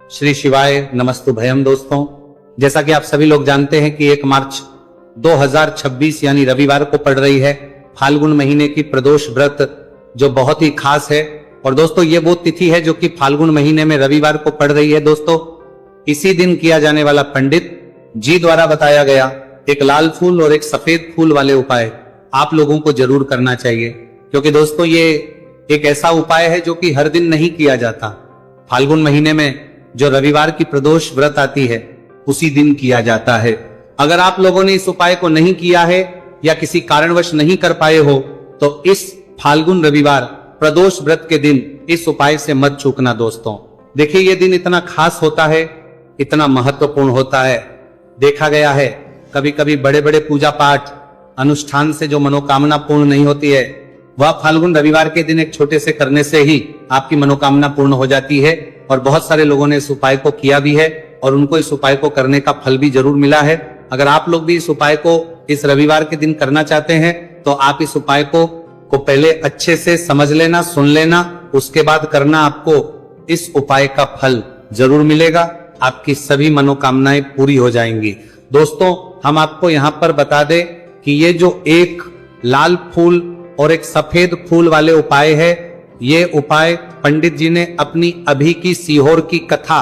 श्री शिवाय नमस्तुभयम। दोस्तों, जैसा कि आप सभी लोग जानते हैं कि 1 मार्च 2026 यानी रविवार को पड़ रही है फाल्गुन महीने की प्रदोष व्रत, जो बहुत ही खास है। और दोस्तों, ये वो तिथि है जो कि फाल्गुन महीने में रविवार को पड़ रही है। दोस्तों, इसी दिन किया जाने वाला पंडित जी द्वारा बताया गया एक लाल फूल और एक सफेद फूल वाले उपाय आप लोगों को जरूर करना चाहिए, क्योंकि दोस्तों ये एक ऐसा उपाय है जो कि हर दिन नहीं किया जाता। फाल्गुन महीने में जो रविवार की प्रदोष व्रत आती है उसी दिन किया जाता है। अगर आप लोगों ने इस उपाय को नहीं किया है या किसी कारणवश नहीं कर पाए हो तो इस फाल्गुन रविवार प्रदोष व्रत के दिन इस उपाय से मत चूकना। दोस्तों देखिए, ये दिन इतना खास होता है, इतना महत्वपूर्ण होता है। देखा गया है कभी कभी बड़े बड़े पूजा पाठ अनुष्ठान से जो मनोकामना पूर्ण नहीं होती है, वह फाल्गुन रविवार के दिन एक छोटे से करने से ही आपकी मनोकामना पूर्ण हो जाती है। और बहुत सारे लोगों ने इस उपाय को किया भी है और उनको इस उपाय को करने का फल भी जरूर मिला है। अगर आप लोग भी इस उपाय को इस रविवार के दिन करना चाहते हैं तो आप इस उपाय को पहले अच्छे से समझ लेना, सुन लेना, उसके बाद करना। आपको इस उपाय का फल जरूर मिलेगा, आपकी सभी मनोकामनाएं पूरी हो जाएंगी। दोस्तों, हम आपको यहाँ पर बता दें कि ये जो एक लाल फूल और एक सफेद फूल वाले उपाय है, ये उपाय पंडित जी ने अपनी अभी की सीहोर की कथा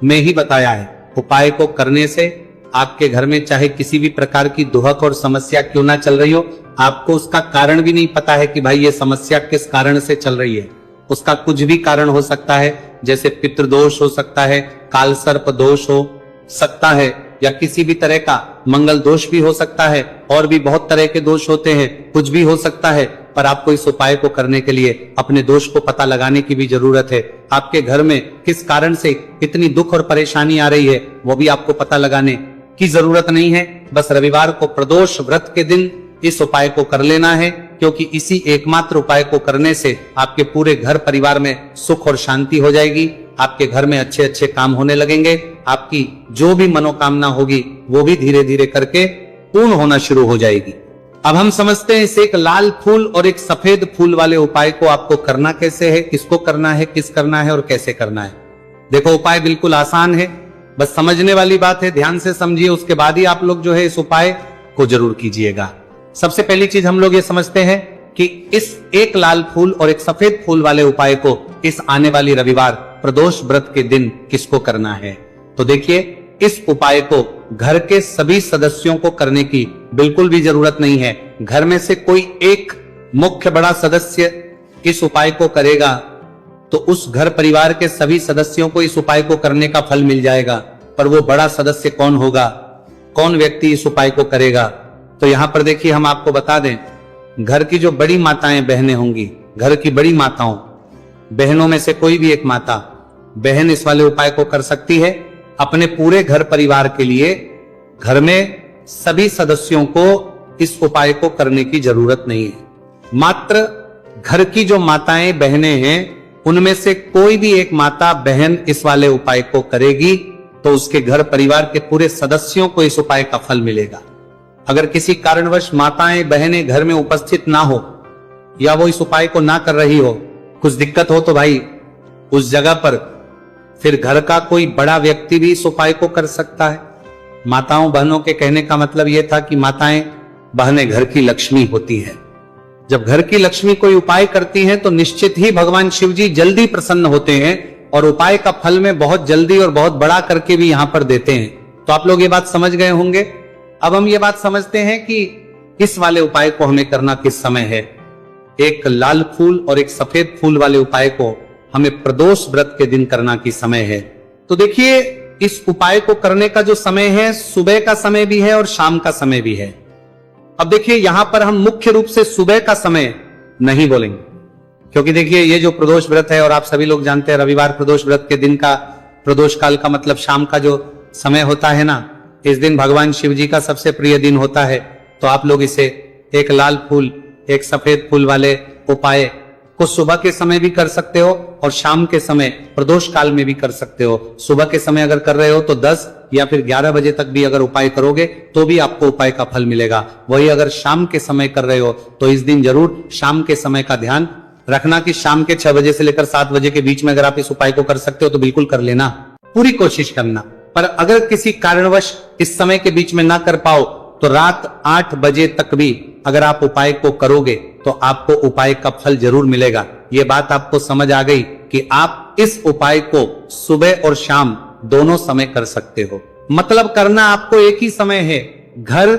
में ही बताया है। उपाय को करने से आपके घर में चाहे किसी भी प्रकार की दुहक और समस्या क्यों ना चल रही हो, आपको उसका कारण भी नहीं पता है कि भाई ये समस्या किस कारण से चल रही है। उसका कुछ भी कारण हो सकता है, जैसे पितृदोष हो सकता है, काल सर्प दोष हो सकता है, या किसी भी तरह का मंगल दोष भी हो सकता है, और भी बहुत तरह के दोष होते हैं, कुछ भी हो सकता है। पर आपको इस उपाय को करने के लिए अपने दोष को पता लगाने की भी जरूरत है। आपके घर में किस कारण से इतनी दुख और परेशानी आ रही है वो भी आपको पता लगाने की जरूरत नहीं है। बस रविवार को प्रदोष व्रत के दिन इस उपाय को कर लेना है, क्योंकि इसी एकमात्र उपाय को करने से आपके पूरे घर परिवार में सुख और शांति हो जाएगी। आपके घर में अच्छे अच्छे काम होने लगेंगे, आपकी जो भी मनोकामना होगी वो भी धीरे धीरे करके पूर्ण होना शुरू हो जाएगी। अब हम समझते हैं इस एक लाल फूल और एक सफेद फूल वाले उपाय को आपको करना कैसे है, किसको करना है, किस करना है और कैसे करना है। देखो, उपाय बिल्कुल आसान है, बस समझने वाली बात है, ध्यान से समझिए, उसके बाद ही आप लोग जो है इस उपाय को जरूर कीजिएगा। सबसे पहली चीज हम लोग ये समझते हैं कि इस एक लाल फूल और एक सफेद फूल वाले उपाय को इस आने वाली रविवार प्रदोष व्रत के दिन किसको करना है। तो देखिए, इस उपाय को घर के सभी सदस्यों को करने की बिल्कुल भी जरूरत नहीं है। घर में से कोई एक मुख्य बड़ा सदस्य इस उपाय को करेगा तो उस घर परिवार के सभी सदस्यों को इस उपाय को करने का फल मिल जाएगा। पर वो बड़ा सदस्य कौन होगा, कौन व्यक्ति इस उपाय को करेगा, तो यहां पर देखिए हम आपको बता दें, घर की जो बड़ी माताएं बहनें होंगी, घर की बड़ी माताओं बहनों में से कोई भी एक माता बहन इस वाले उपाय को कर सकती है। अपने पूरे घर परिवार के लिए घर में सभी सदस्यों को इस उपाय को करने की जरूरत नहीं है। मात्र घर की जो माताएं बहनें हैं उनमें से कोई भी एक माता बहन इस वाले उपाय को करेगी तो उसके घर परिवार के पूरे सदस्यों को इस उपाय का फल मिलेगा। अगर किसी कारणवश माताएं बहनें घर में उपस्थित ना हो या वो इस उपाय को ना कर रही हो, कुछ दिक्कत हो, तो भाई उस जगह पर फिर घर का कोई बड़ा व्यक्ति भी इस उपाय को कर सकता है। माताओं बहनों के कहने का मतलब यह था कि माताएं बहनें घर की लक्ष्मी होती है। जब घर की लक्ष्मी कोई उपाय करती हैं तो निश्चित ही भगवान शिव जी जल्दी प्रसन्न होते हैं और उपाय का फल में बहुत जल्दी और बहुत बड़ा करके भी यहां पर देते हैं। तो आप लोग ये बात समझ गए होंगे। अब हम ये बात समझते हैं कि इस वाले उपाय को हमें करना किस समय है। एक लाल फूल और एक सफेद फूल वाले उपाय को हमें प्रदोष व्रत के दिन करना की समय है। तो देखिए, इस उपाय को करने का जो समय है, सुबह का समय भी है और शाम का समय भी है। अब देखिए, यहां पर हम मुख्य रूप से सुबह का समय नहीं बोलेंगे, क्योंकि देखिए ये जो प्रदोष व्रत है और आप सभी लोग जानते हैं रविवार प्रदोष व्रत के दिन का प्रदोष काल का मतलब शाम का जो समय होता है ना, इस दिन भगवान शिव जी का सबसे प्रिय दिन होता है। तो आप लोग इसे एक लाल फूल एक सफेद फूल वाले उपाय को सुबह के समय भी कर सकते हो और शाम के समय प्रदोष काल में भी कर सकते हो। सुबह के समय अगर कर रहे हो तो 10 या फिर 11 बजे तक भी अगर उपाय करोगे तो भी आपको उपाय का फल मिलेगा। वही अगर शाम के समय कर रहे हो तो इस दिन जरूर शाम के समय का ध्यान रखना कि शाम के 6 बजे से लेकर 7 बजे के बीच में अगर आप इस उपाय को कर सकते हो तो बिल्कुल कर लेना। पूरी कोशिश करना। पर अगर किसी कारणवश इस समय के बीच में ना कर पाओ तो रात 8 बजे तक भी अगर आप उपाय को करोगे तो आपको उपाय का फल जरूर मिलेगा। ये बात आपको समझ आ गई कि आप इस उपाय को सुबह और शाम दोनों समय कर सकते हो। मतलब करना आपको एक ही समय है, घर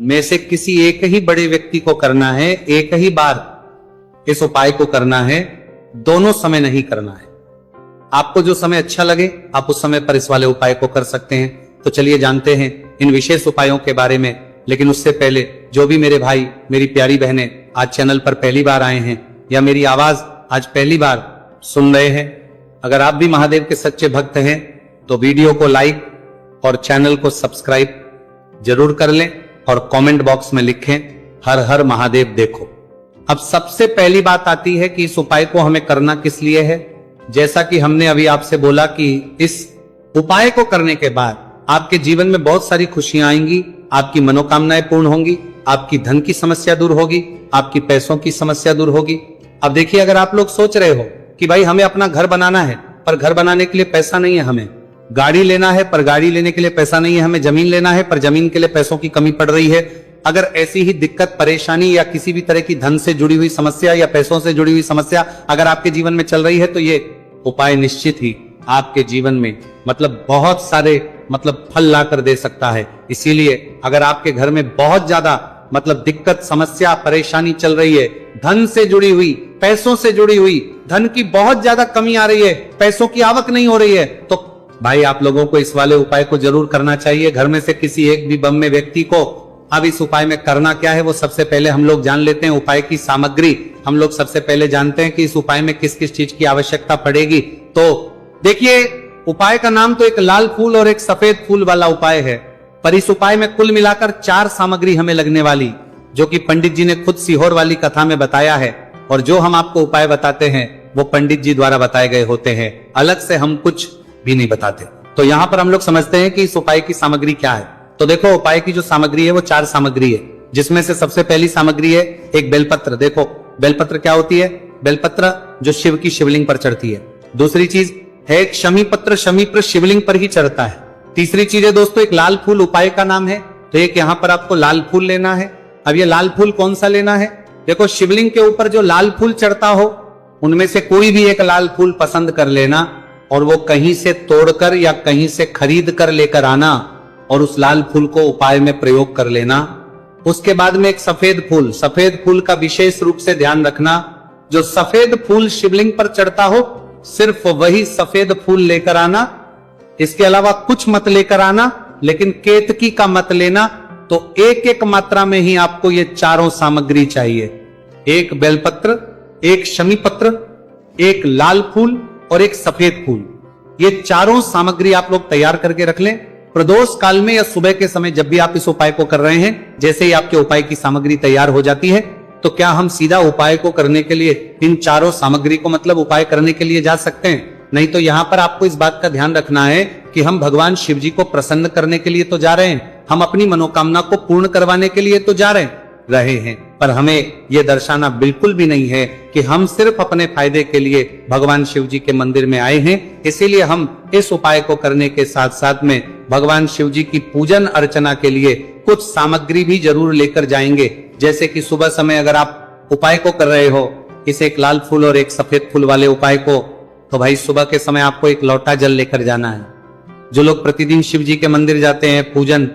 में से किसी एक ही बड़े व्यक्ति को करना है, एक ही बार इस उपाय को करना है, दोनों समय नहीं करना है। आपको जो समय अच्छा लगे आप उस समय पर इस वाले उपाय को कर सकते हैं। तो चलिए जानते हैं इन विशेष उपायों के बारे में। लेकिन उससे पहले जो भी मेरे भाई मेरी प्यारी बहनें आज चैनल पर पहली बार आए हैं या मेरी आवाज आज पहली बार सुन रहे हैं, अगर आप भी महादेव के सच्चे भक्त हैं तो वीडियो को लाइक और चैनल को सब्सक्राइब जरूर कर लें और कमेंट बॉक्स में लिखें हर हर महादेव देखो। अब सबसे पहली बात आती है कि इस उपाय को हमें करना किस लिए है। जैसा कि हमने अभी आपसे बोला कि इस उपाय को करने के बाद आपके जीवन में बहुत सारी खुशियां आएंगी, आपकी मनोकामनाएं पूर्ण होंगी, आपकी धन की समस्या दूर होगी, आपकी पैसों की समस्या दूर होगी। अब देखिए, अगर आप लोग सोच रहे हो कि भाई हमें अपना घर बनाना है पर घर बनाने के लिए पैसा नहीं है, हमें गाड़ी लेना है पर गाड़ी लेने के लिए पैसा नहीं है, हमें जमीन लेना है पर जमीन के लिए पैसों की कमी पड़ रही है, अगर ऐसी ही दिक्कत परेशानी या किसी भी तरह की धन से जुड़ी हुई समस्या या पैसों से जुड़ी हुई समस्या अगर आपके जीवन में चल रही है तो ये उपाय निश्चित ही आपके जीवन में बहुत सारे फल ला कर दे सकता है। इसीलिए अगर आपके घर में बहुत ज्यादा दिक्कत समस्या परेशानी चल रही है, धन से जुड़ी हुई, पैसों से जुड़ी हुई, धन की बहुत ज्यादा कमी आ रही है, पैसों की आवक नहीं हो रही है, तो भाई आप लोगों को इस वाले उपाय को जरूर करना चाहिए। घर में से किसी एक भी बम में व्यक्ति को अब इस उपाय में करना क्या है वो सबसे पहले हम लोग जान लेते हैं। उपाय की सामग्री हम लोग सबसे पहले जानते हैं कि इस उपाय में किस किस चीज की आवश्यकता पड़ेगी। तो देखिए, उपाय का नाम तो एक लाल फूल और एक सफेद फूल वाला उपाय है, पर इस उपाय में कुल मिलाकर 4 सामग्री हमें लगने वाली, जो कि पंडित जी ने खुद सीहोर वाली कथा में बताया है। और जो हम आपको उपाय बताते हैं वो पंडित जी द्वारा बताए गए होते हैं, अलग से हम कुछ भी नहीं बताते। तो यहाँ पर हम लोग समझते हैं कि इस उपाय की सामग्री क्या है। तो देखो, उपाय की जो सामग्री है वो 4 सामग्री है, जिसमें से सबसे पहली सामग्री है एक बेलपत्र। देखो बेलपत्र क्या होती है, बेलपत्र जो शिव की शिवलिंग पर चढ़ती है। दूसरी चीज है एक शमी पत्र, शमी पर शिवलिंग पर ही चढ़ता है। तीसरी चीज है दोस्तों एक लाल फूल, उपाय का नाम है, तो एक यहाँ पर आपको लाल फूल लेना है। अब ये लाल फूल कौन सा लेना है, देखो शिवलिंग के ऊपर जो लाल फूल चढ़ता हो उनमें से कोई भी एक लाल फूल पसंद कर लेना और वो कहीं से तोड़कर या कहीं से खरीद कर लेकर आना और उस लाल फूल को उपाय में प्रयोग कर लेना। उसके बाद में एक सफेद फूल, सफेद फूल का विशेष रूप से ध्यान रखना, जो सफेद फूल शिवलिंग पर चढ़ता हो सिर्फ वही सफेद फूल लेकर आना, इसके अलावा कुछ मत लेकर आना, लेकिन केतकी का मत लेना। तो एक एक मात्रा में ही आपको ये चारों सामग्री चाहिए, एक बेलपत्र, एक शमी पत्र, एक लाल फूल और एक सफेद फूल। ये चारों सामग्री आप लोग तैयार करके रख लें। प्रदोष काल में या सुबह के समय जब भी आप इस उपाय को कर रहे हैं, जैसे ही आपके उपाय की सामग्री तैयार हो जाती है तो क्या हम सीधा उपाय को करने के लिए इन चारों सामग्री को उपाय करने के लिए जा सकते हैं? नहीं, तो यहाँ पर आपको इस बात का ध्यान रखना है कि हम भगवान शिव जी को प्रसन्न करने के लिए तो जा रहे हैं, हम अपनी मनोकामना को पूर्ण करवाने के लिए तो जा रहे हैं, पर हमें यह दर्शाना बिल्कुल भी नहीं है कि हम सिर्फ अपने फायदे के लिए भगवान शिव जी के मंदिर में आए हैं। इसीलिए हम इस उपाय को करने के साथ साथ में भगवान शिव जी की पूजन अर्चना के लिए कुछ सामग्री भी जरूर लेकर जाएंगे। जैसे कि सुबह समय अगर आप उपाय को कर रहे हो, इस एक लाल फूल और एक सफेद फूल वाले उपाय को, तो भाई सुबह के समय आपको एक लोटा जल लेकर जाना है। जो लोग प्रतिदिन शिव जी के मंदिर जाते हैं, पूजन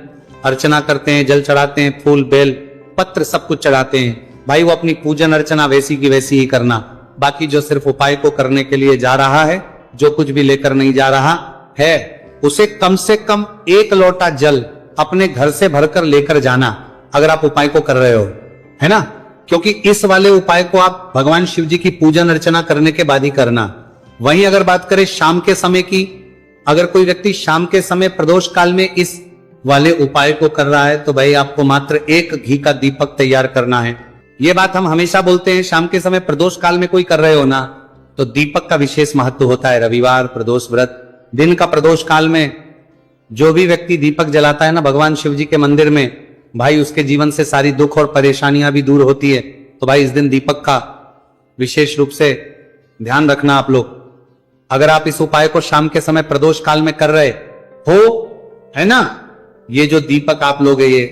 अर्चना करते हैं, जल चढ़ाते हैं, फूल बेल पत्र सब कुछ चढ़ाते हैं, भाई वो अपनी पूजन अर्चना वैसी की वैसी ही करना। बाकी जो सिर्फ उपाय को करने के लिए जा रहा है, जो कुछ भी लेकर नहीं जा रहा है, उसे कम से कम 1 लोटा जल अपने घर से भरकर लेकर जाना, अगर आप उपाय को कर रहे हो, है ना। क्योंकि इस वाले उपाय को आप भगवान शिव जी की पूजन अर्चना करने के बाद ही करना। वहीं अगर बात करें शाम के समय की, अगर कोई व्यक्ति शाम के समय प्रदोष काल में इस वाले उपाय को कर रहा है तो भाई आपको मात्र 1 घी का दीपक तैयार करना है। यह बात हम हमेशा बोलते हैं, शाम के समय प्रदोष काल में कोई कर रहे हो ना, तो दीपक का विशेष महत्व होता है। रविवार, प्रदोष व्रत, दिन का प्रदोष काल में जो भी व्यक्ति दीपक जलाता है ना भगवान शिव जी के मंदिर में, भाई उसके जीवन से सारी दुख और परेशानियां भी दूर होती है। तो भाई इस दिन दीपक का विशेष रूप से ध्यान रखना आप लोग। अगर आप इस उपाय को शाम के समय प्रदोष काल में कर रहे हो, है ना, ये जो दीपक आप लोगे ये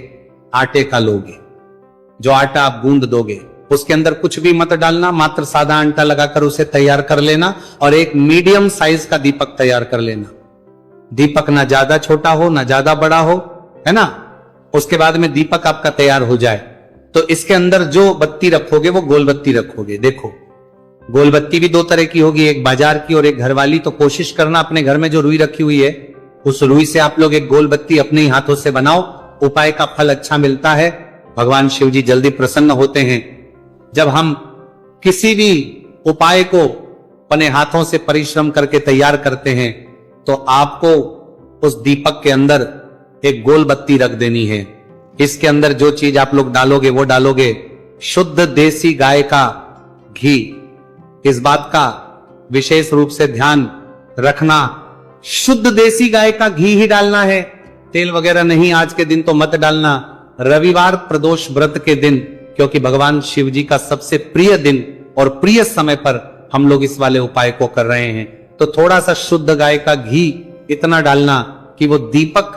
आटे का लोगे। जो आटा आप गूंद दोगे उसके अंदर कुछ भी मत डालना, मात्र सादा आटा लगाकर उसे तैयार कर लेना और एक मीडियम साइज का दीपक तैयार कर लेना। दीपक ना ज्यादा छोटा हो ना ज्यादा बड़ा हो, है ना। उसके बाद में दीपक आपका तैयार हो जाए तो इसके अंदर जो बत्ती रखोगे वो गोल बत्ती रखोगे। देखो, गोल बत्ती भी दो तरह की होगी, एक बाजार की और एक घर वाली। तो कोशिश करना अपने घर में जो रुई रखी हुई है उस रुई से आप लोग एक गोल बत्ती अपने ही हाथों से बनाओ। उपाय का फल अच्छा मिलता है, भगवान शिव जी जल्दी प्रसन्न होते हैं। जब हम किसी भी उपाय को अपने हाथों से परिश्रम करके तैयार करते हैं तो आपको उस दीपक के अंदर एक गोल बत्ती रख देनी है। इसके अंदर जो चीज आप लोग डालोगे वो डालोगे शुद्ध देसी गाय का घी। इस बात का विशेष रूप से ध्यान रखना, शुद्ध देसी गाय का घी ही डालना है, तेल वगैरह नहीं। आज के दिन तो मत डालना, रविवार प्रदोष व्रत के दिन, क्योंकि भगवान शिव जी का सबसे प्रिय दिन और प्रिय समय पर हम लोग इस वाले उपाय को कर रहे हैं। तो थोड़ा सा शुद्ध गाय का घी इतना डालना कि वो दीपक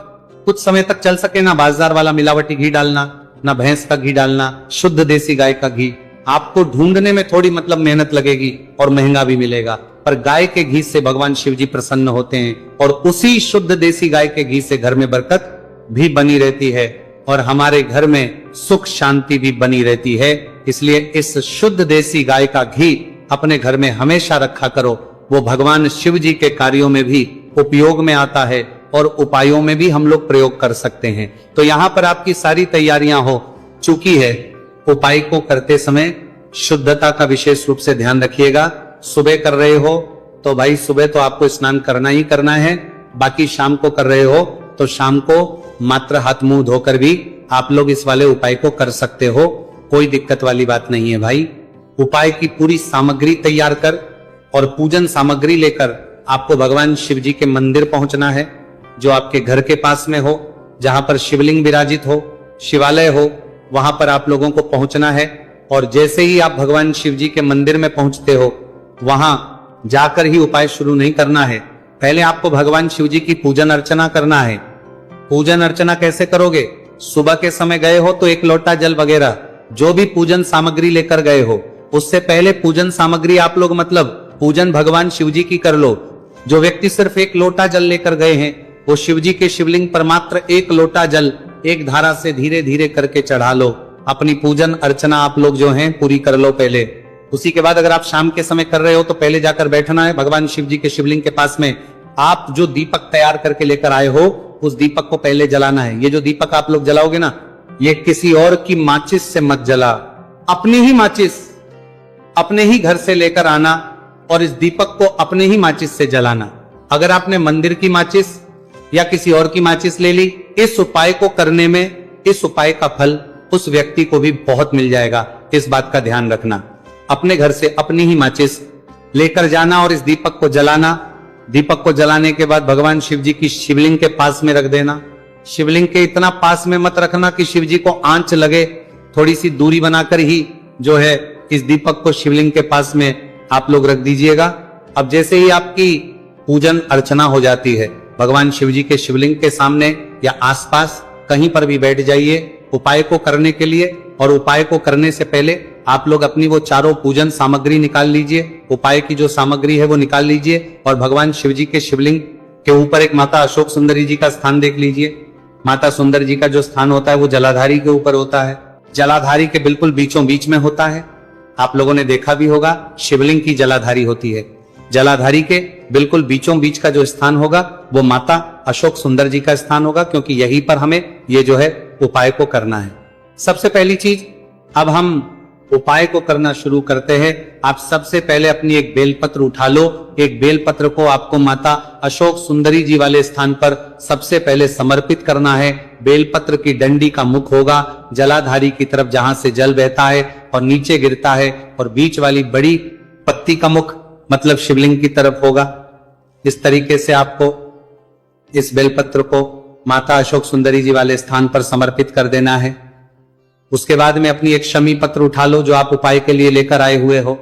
कुछ समय तक चल सके। ना बाजार वाला मिलावटी घी डालना, ना भैंस का घी डालना, शुद्ध देसी गाय का घी। आपको ढूंढने में थोड़ी मतलब मेहनत लगेगी और महंगा भी मिलेगा, पर गाय के घी से भगवान शिव जी प्रसन्न होते हैं और उसी शुद्ध देसी गाय के घी से घर में बरकत भी बनी रहती है और हमारे घर में सुख शांति भी बनी रहती है। इसलिए इस शुद्ध देसी गाय का घी अपने घर में हमेशा रखा करो। वो भगवान शिव जी के कार्यों में भी उपयोग में आता है और उपायों में भी हम लोग प्रयोग कर सकते हैं। तो यहां पर आपकी सारी तैयारियां हो चुकी है। उपाय को करते समय शुद्धता का विशेष रूप से ध्यान रखिएगा। सुबह कर रहे हो तो भाई सुबह तो आपको स्नान करना ही करना है, बाकी शाम को कर रहे हो तो शाम को मात्र हाथ मुंह धोकर भी आप लोग इस वाले उपाय को कर सकते हो, कोई दिक्कत वाली बात नहीं है भाई। उपाय की पूरी सामग्री तैयार कर और पूजन सामग्री लेकर आपको भगवान शिव जी के मंदिर पहुंचना है, जो आपके घर के पास में हो, जहां पर शिवलिंग विराजित हो, शिवालय हो, वहां पर आप लोगों को पहुंचना है। और जैसे ही आप भगवान शिव जी के मंदिर में पहुंचते हो वहां जाकर ही उपाय शुरू नहीं करना है। पहले आपको भगवान शिव जी की पूजन अर्चना करना है। पूजन अर्चना कैसे करोगे? सुबह के समय गए हो तो एक लोटा जल वगैरह जो भी पूजन सामग्री लेकर गए हो, उससे पहले पूजन सामग्री आप लोग मतलब पूजन भगवान शिव जी की कर लो। जो व्यक्ति सिर्फ एक लोटा जल लेकर गए हैं वो शिव जी के शिवलिंग पर मात्र एक लोटा जल एक धारा से धीरे धीरे करके चढ़ा लो। अपनी पूजन अर्चना आप लोग जो हैं पूरी कर लो पहले। उसी के बाद अगर आप शाम के समय कर रहे हो तो पहले जाकर बैठना है भगवान शिव जी के शिवलिंग के पास में। आप जो दीपक तैयार करके लेकर आए हो उस दीपक को पहले जलाना है। ये जो दीपक आप लोग जलाओगे ना, ये किसी और की माचिस से मत जला, अपनी ही माचिस अपने ही घर से लेकर आना और इस दीपक को अपने ही माचिस से जलाना। अगर आपने मंदिर की माचिस या किसी और की माचिस ले ली, इस उपाय को करने में इस उपाय का फल उस व्यक्ति को भी बहुत मिल जाएगा। इस बात का ध्यान रखना। अपने घर से अपनी ही माचिस लेकर जाना और इस दीपक को जलाना। दीपक को जलाने के बाद भगवान शिव जी की शिवलिंग के पास में रख देना। शिवलिंग के इतना पास में मत रखना कि शिव जी को आंच लगे, थोड़ी सी दूरी बनाकर ही जो है इस दीपक को शिवलिंग के पास में आप लोग रख दीजिएगा। अब जैसे ही आपकी पूजन अर्चना हो जाती है, भगवान शिव जी के शिवलिंग के सामने या आसपास कहीं पर भी बैठ जाइए उपाय को करने के लिए। और उपाय को करने से पहले आप लोग अपनी वो चारों पूजन सामग्री निकाल लीजिए। उपाय की जो सामग्री है वो निकाल लीजिए और भगवान शिव जी के शिवलिंग के ऊपर एक माता अशोक सुंदरी जी का स्थान देख लीजिए। माता सुंदर जी का जो स्थान होता है वो जलाधारी के ऊपर होता है। जलाधारी के बिल्कुल बीचों बीच में होता है। आप लोगों ने देखा भी होगा शिवलिंग की जलाधारी होती है। जलाधारी के बिल्कुल बीचों बीच का जो स्थान होगा वो माता अशोक सुंदर जी का स्थान होगा, क्योंकि यहीं पर हमें ये जो है उपाय को करना है। सबसे पहली चीज, अब हम उपाय को करना शुरू करते हैं। आप सबसे पहले अपनी एक बेलपत्र उठा लो। एक बेलपत्र को आपको माता अशोक सुंदरी जी वाले स्थान पर सबसे पहले समर्पित करना है। बेलपत्र की डंडी का मुख होगा जलाधारी की तरफ, जहां से जल बहता है और नीचे गिरता है, और बीच वाली बड़ी पत्ती का मुख मतलब शिवलिंग की तरफ होगा। इस तरीके से आपको इस बेलपत्र को माता अशोक सुंदरी जी वाले स्थान पर समर्पित कर देना है। उसके बाद में अपनी एक शमी पत्र उठा लो जो आप उपाय के लिए लेकर आए हुए हो।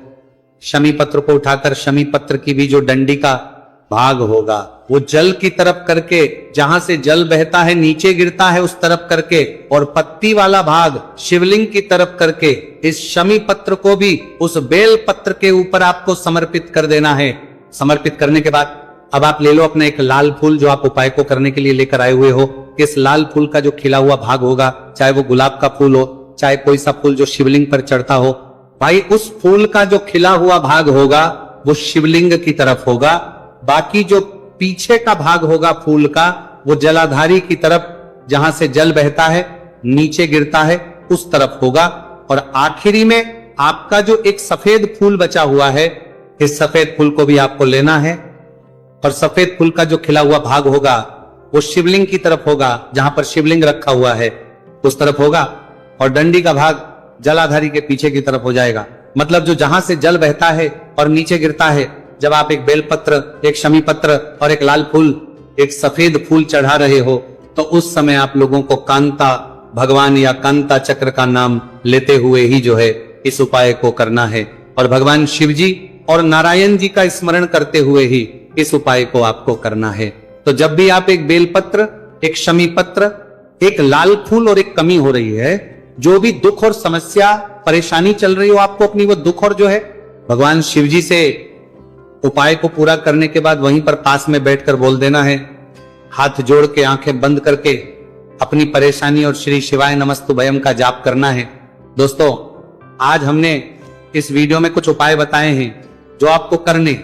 शमी पत्र को उठाकर शमी पत्र की भी जो डंडी का भाग होगा वो जल की तरफ करके, जहां से जल बहता है नीचे गिरता है उस तरफ करके, और पत्ती वाला भाग शिवलिंग की तरफ करके इस शमी पत्र को भी उस बेल पत्र के ऊपर आपको समर्पित कर देना है। समर्पित करने के बाद अब आप ले लो अपना एक लाल फूल जो आप उपाय को करने के लिए लेकर आए हुए हो। इस लाल फूल का जो खिला हुआ भाग होगा, चाहे वो गुलाब का फूल हो, चाहे कोई सा फूल जो शिवलिंग पर चढ़ता हो, भाई उस फूल का जो खिला हुआ भाग होगा वो शिवलिंग की तरफ होगा। बाकी जो पीछे का भाग होगा फूल का वो जलाधारी की तरफ, जहां से जल बहता है नीचे गिरता है उस तरफ होगा। और आखिरी में आपका जो एक सफेद फूल बचा हुआ है, इस सफेद फूल को भी आपको लेना है और सफेद फूल का जो खिला हुआ भाग होगा वो शिवलिंग की तरफ होगा, जहां पर शिवलिंग रखा हुआ है उस तरफ होगा, और डंडी का भाग जलाधारी के पीछे की तरफ हो जाएगा। मतलब जो जहां से जल बहता है और नीचे गिरता है, जब आप एक बेलपत्र, एक शमी पत्र और एक लाल फूल, एक सफेद फूल चढ़ा रहे हो, तो उस समय आप लोगों को कांता भगवान या कांता चक्र का नाम लेते हुए ही जो है इस उपाय को करना है, और भगवान शिव जी और नारायण जी का स्मरण करते हुए ही इस उपाय को आपको करना है। तो जब भी आप एक बेलपत्र, एक शमी पत्र, एक लाल फूल और एक कमी हो रही है, जो भी दुख और समस्या परेशानी चल रही हो आपको अपनी, वो दुख और जो है भगवान शिव जी से उपाय को पूरा करने के बाद वहीं पर पास में बैठकर बोल देना है, हाथ जोड़ के आंखें बंद करके अपनी परेशानी और श्री शिवाय नमस्तुभयम का जाप करना है। दोस्तों, आज हमने इस वीडियो में कुछ उपाय बताए हैं जो आपको करने